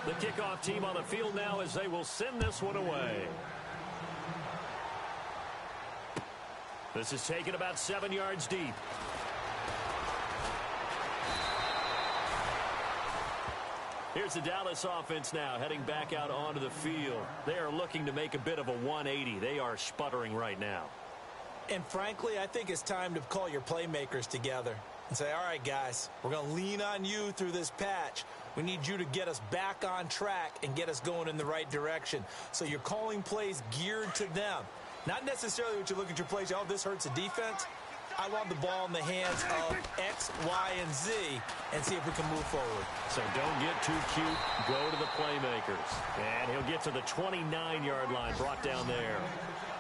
The kickoff team on the field now as they will send this one away. This is taken about 7 yards deep. Here's the Dallas offense now heading back out onto the field. They are looking to make a bit of a 180. They are sputtering right now. And frankly, I think it's time to call your playmakers together and say, all right, guys, we're going to lean on you through this patch. We need you to get us back on track and get us going in the right direction. So you're calling plays geared to them. Not necessarily what you look at your plays, oh, this hurts the defense. I want the ball in the hands of X, Y, and Z and see if we can move forward. So don't get too cute. Go to the playmakers. And he'll get to the 29-yard line, brought down there.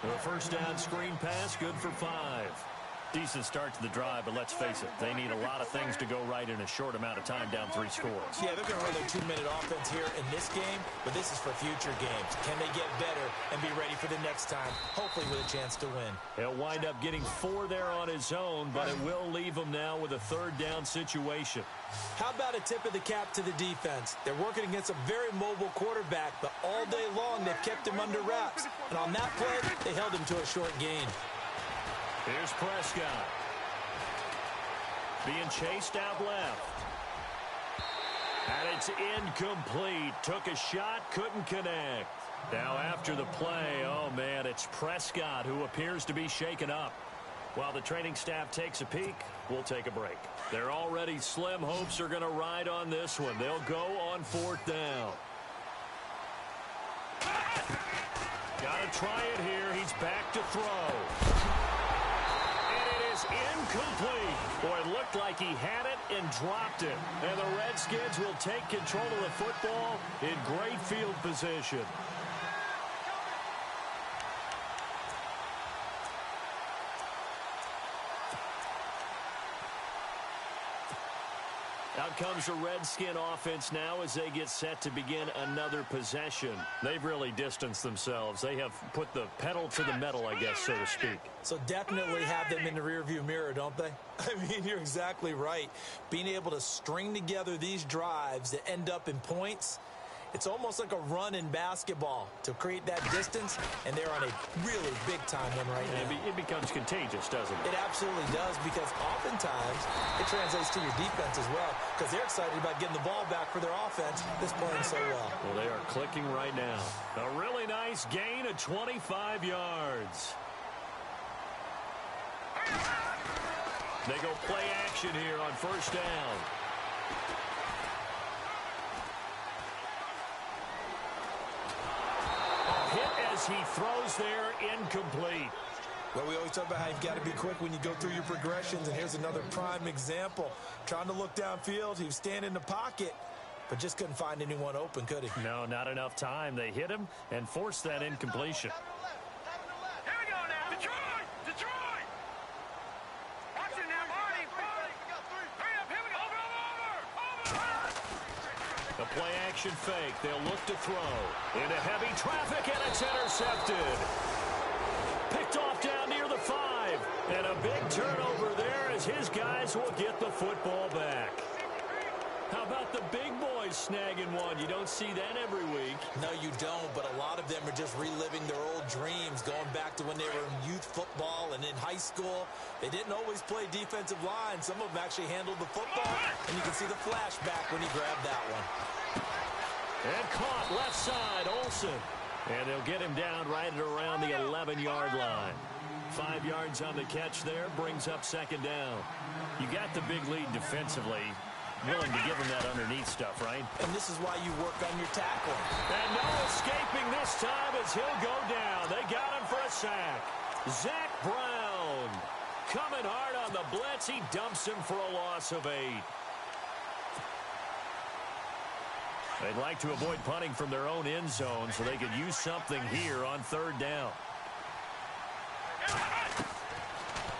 The first down screen pass, good for 5. Decent start to the drive, but let's face it, they need a lot of things to go right in a short amount of time, down 3 scores. Yeah, they're going to run their 2-minute offense here in this game, but this is for future games. Can they get better and be ready for the next time, hopefully with a chance to win? He'll wind up getting 4 there on his own, but it will leave him now with a 3rd down situation. How about a tip of the cap to the defense? They're working against a very mobile quarterback, but all day long they've kept him under wraps. And on that play, they held him to a short gain. Here's Prescott. Being chased out left. And it's incomplete. Took a shot, couldn't connect. Now after the play, oh man, it's Prescott who appears to be shaken up. While the training staff takes a peek, we'll take a break. Their already slim hopes are going to ride on this one. They'll go on 4th down. Got to try it here. He's back to throw. Incomplete. Boy, it looked like he had it and dropped it. And the Redskins will take control of the football in great field position. Out comes the Redskin offense now as they get set to begin another possession. They've really distanced themselves. They have put the pedal to the metal, I guess, so to speak. So definitely have them in the rearview mirror, don't they? I mean, you're exactly right. Being able to string together these drives that end up in points, it's almost like a run in basketball to create that distance, and they're on a really big-time one right now. It becomes contagious, doesn't it? It absolutely does, because oftentimes it translates to your defense as well, because they're excited about getting the ball back for their offense that's playing so well. Well, they are clicking right now. A really nice gain of 25 yards. They go play action here on 1st down. He throws there, incomplete. Well, we always talk about how you've got to be quick when you go through your progressions, and here's another prime example. Trying to look downfield, he was standing in the pocket, but just couldn't find anyone open, could he? No, not enough time. They hit him and forced that incompletion. Here we go now. Detroit! Detroit! Watch it now, Marty! Hurry up, here we go! Over! The play-action fake. They'll look to throw. Into heavy traffic, and it's intercepted. Picked off down near the 5. And a big turnover there as his guys will get the football back. How about the big boys snagging one? You don't see that every week. No, you don't, but a lot of them are just reliving their old dreams, going back to when they were in youth football and in high school. They didn't always play defensive line. Some of them actually handled the football, and you can see the flashback when he grabbed that one. And caught left side, Olsen. And they'll get him down right at around the 11-yard line. 5 yards on the catch there, brings up 2nd down. You got the big lead defensively. Willing to give him that underneath stuff, right? And this is why you work on your tackling. And no escaping this time as he'll go down. They got him for a sack. Zach Brown coming hard on the blitz. He dumps him for a loss of 8. They'd like to avoid punting from their own end zone so they could use something here on 3rd down.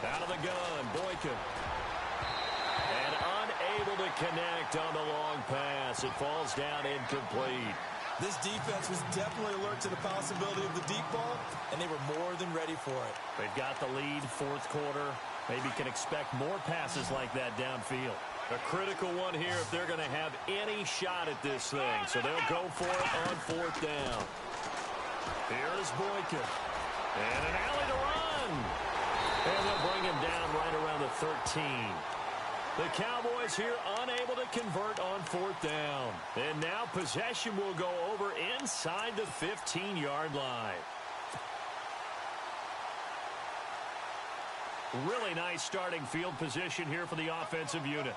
Out of the gun, Boykin. And unable to connect on the long pass. It falls down incomplete. This defense was definitely alert to the possibility of the deep ball, and they were more than ready for it. They've got the lead, 4th quarter. Maybe can expect more passes like that downfield. A critical one here if they're going to have any shot at this thing. So they'll go for it on 4th down. Here's Boykin. And an alley to run. And they'll bring him down right around the 13. The Cowboys here unable to convert on 4th down. And now possession will go over inside the 15-yard line. Really nice starting field position here for the offensive unit.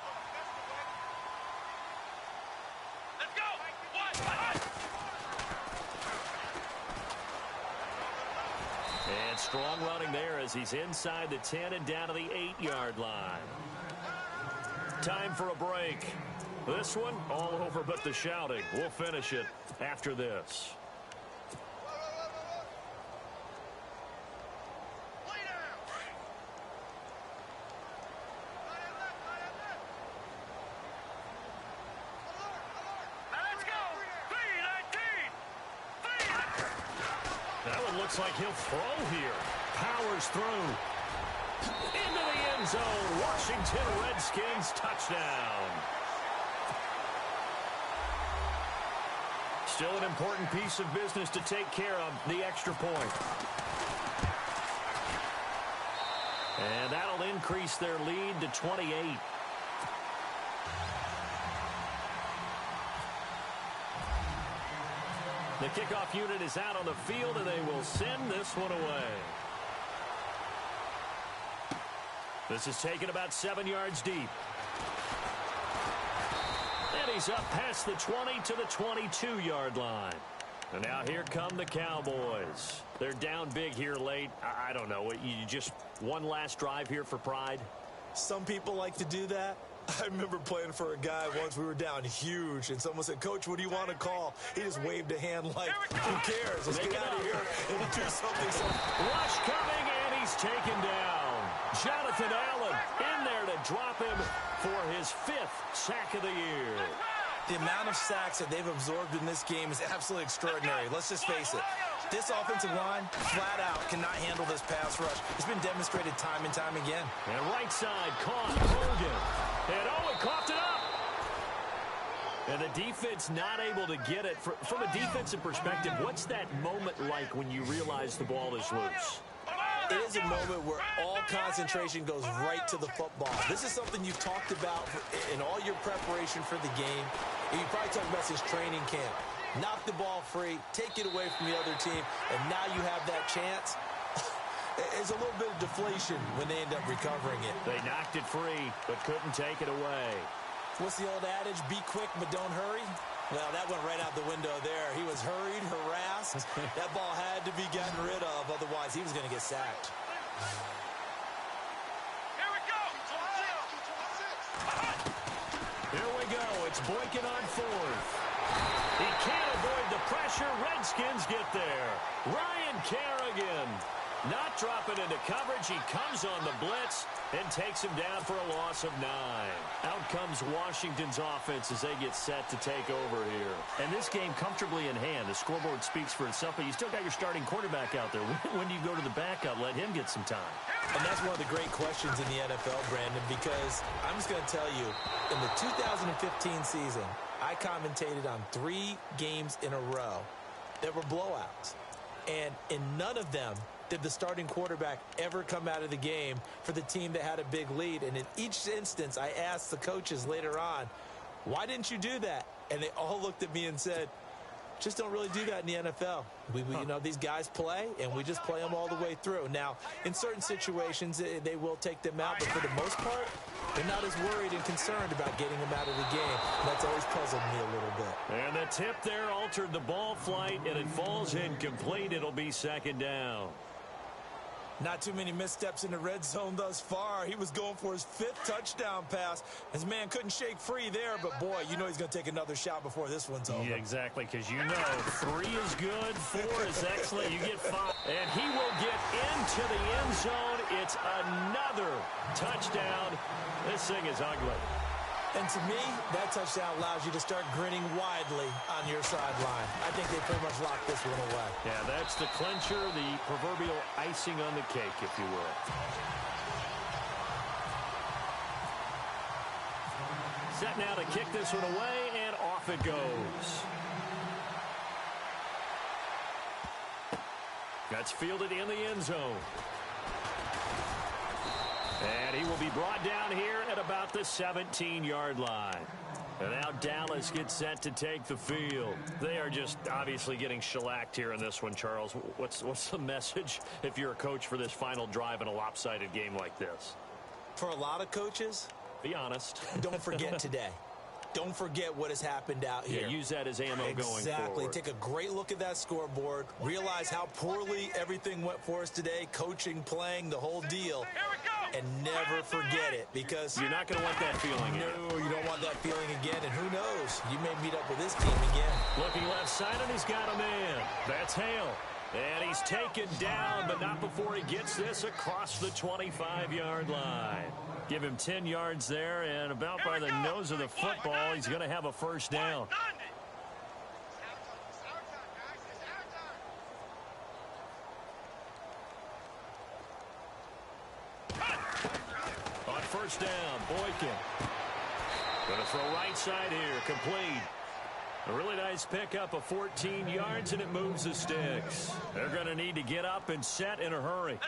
Let's go. And strong running there as he's inside the 10 and down to the 8-yard line. Time for a break. This one all over but the shouting. We'll finish it after this. Looks like he'll throw here. Powers through. Into the end zone. Washington Redskins touchdown. Still an important piece of business to take care of, the extra point. And that'll increase their lead to 28. The kickoff unit is out on the field, and they will send this one away. This is taken about 7 yards deep. And he's up past the 20 to the 22-yard line. And now here come the Cowboys. They're down big here late. I don't know. You just one last drive here for pride? Some people like to do that. I remember playing for a guy once. We were down huge, and someone said, "Coach, what do you want to call?" He just waved a hand like, "Who cares? Let's get out of here and do something." Rush coming, and he's taken down. Jonathan Allen in there to drop him for his 5th sack of the year. The amount of sacks that they've absorbed in this game is absolutely extraordinary. Let's just face it. This offensive line, flat out, cannot handle this pass rush. It's been demonstrated time and time again. And right side, caught Hogan. And Owen coughed it up. And the defense not able to get it. From a defensive perspective, what's that moment like when you realize the ball is loose? It is a moment where all concentration goes right to the football. This is something you've talked about in all your preparation for the game. And you probably talked about since training camp. Knock the ball free, take it away from the other team, and now you have that chance. It's a little bit of deflation when they end up recovering it. They knocked it free, but couldn't take it away. What's the old adage? Be quick, but don't hurry. Well, that went right out the window there. He was hurried, harassed. That ball had to be gotten rid of, otherwise he was going to get sacked. Here we go. Here we go. It's Boykin on 4th. He can't avoid the pressure. Redskins get there. Ryan Kerrigan not dropping into coverage. He comes on the blitz and takes him down for a loss of 9. Out comes Washington's offense as they get set to take over here. And this game comfortably in hand. The scoreboard speaks for itself, but you still got your starting quarterback out there. When do you go to the backup? Let him get some time. And that's one of the great questions in the NFL, Brandon, because I'm just going to tell you, in the 2015 season, I commentated on 3 games in a row that were blowouts. And in none of them did the starting quarterback ever come out of the game for the team that had a big lead. And in each instance, I asked the coaches later on, why didn't you do that? And they all looked at me and said, just don't really do that in the NFL. You know, these guys play, and we just play them all the way through. Now, in certain situations, they will take them out, but for the most part, they're not as worried and concerned about getting them out of the game. And that's always puzzled me a little bit. And the tip there altered the ball flight, and it falls incomplete. It'll be 2nd down. Not too many missteps in the red zone thus far. He was going for his 5th touchdown pass. His man couldn't shake free there, but boy, you know he's going to take another shot before this one's over. Yeah, exactly, because you know 3 is good, 4 is excellent. You get 5. And he will get into the end zone. It's another touchdown. This thing is ugly. And to me, that touchdown allows you to start grinning widely on your sideline. I think they pretty much locked this one away. Yeah, that's the clincher, the proverbial icing on the cake, if you will. Set now to kick this one away, and off it goes. That's fielded in the end zone. And he will be brought down here at about the 17-yard line. And now Dallas gets set to take the field. They are just obviously getting shellacked here in this one, Charles. What's the message if you're a coach for this final drive in a lopsided game like this? For a lot of coaches, be honest. Don't forget today. Don't forget what has happened out here. Yeah, use that as ammo going forward. Exactly. Take a great look at that scoreboard. Realize how poorly everything went for us today. Coaching, playing, the whole deal. And never forget it, because you're not going to want that feeling again. No, you don't want that feeling again. And who knows? You may meet up with this team again. Looking left side, and he's got a man. That's Hale. And he's taken down, but not before he gets this across the 25-yard line. Give him 10 yards there, and about by the nose of the football, he's going to have a first down. On first down, Boykin. Going to throw right side here, complete. A really nice pickup of 14 yards, and it moves the sticks. They're going to need to get up and set in a hurry.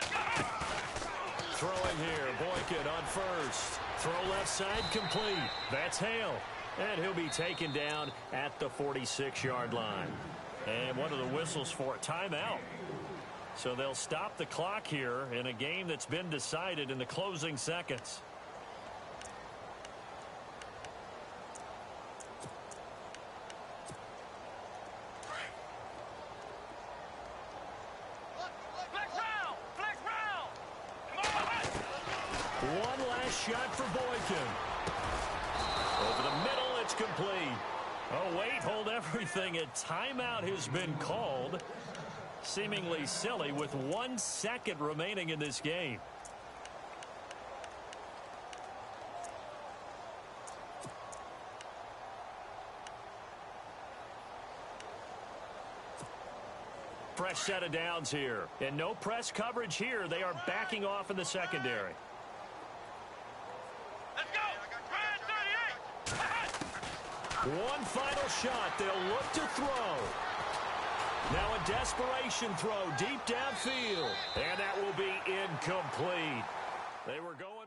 Throwing here, Boykin on first. Throw left side, complete. That's Hale. And he'll be taken down at the 46-yard line. And one of the whistles for a timeout. So they'll stop the clock here in a game that's been decided in the closing seconds. One last shot for Boykin. Over the middle, it's complete. Oh, wait, hold everything. A timeout has been called. Seemingly silly with 1 second remaining in this game. Fresh set of downs here. And no press coverage here. They are backing off in the secondary. Let's go! One final shot. They'll look to throw. Now a desperation throw deep downfield. And that will be incomplete. They were going.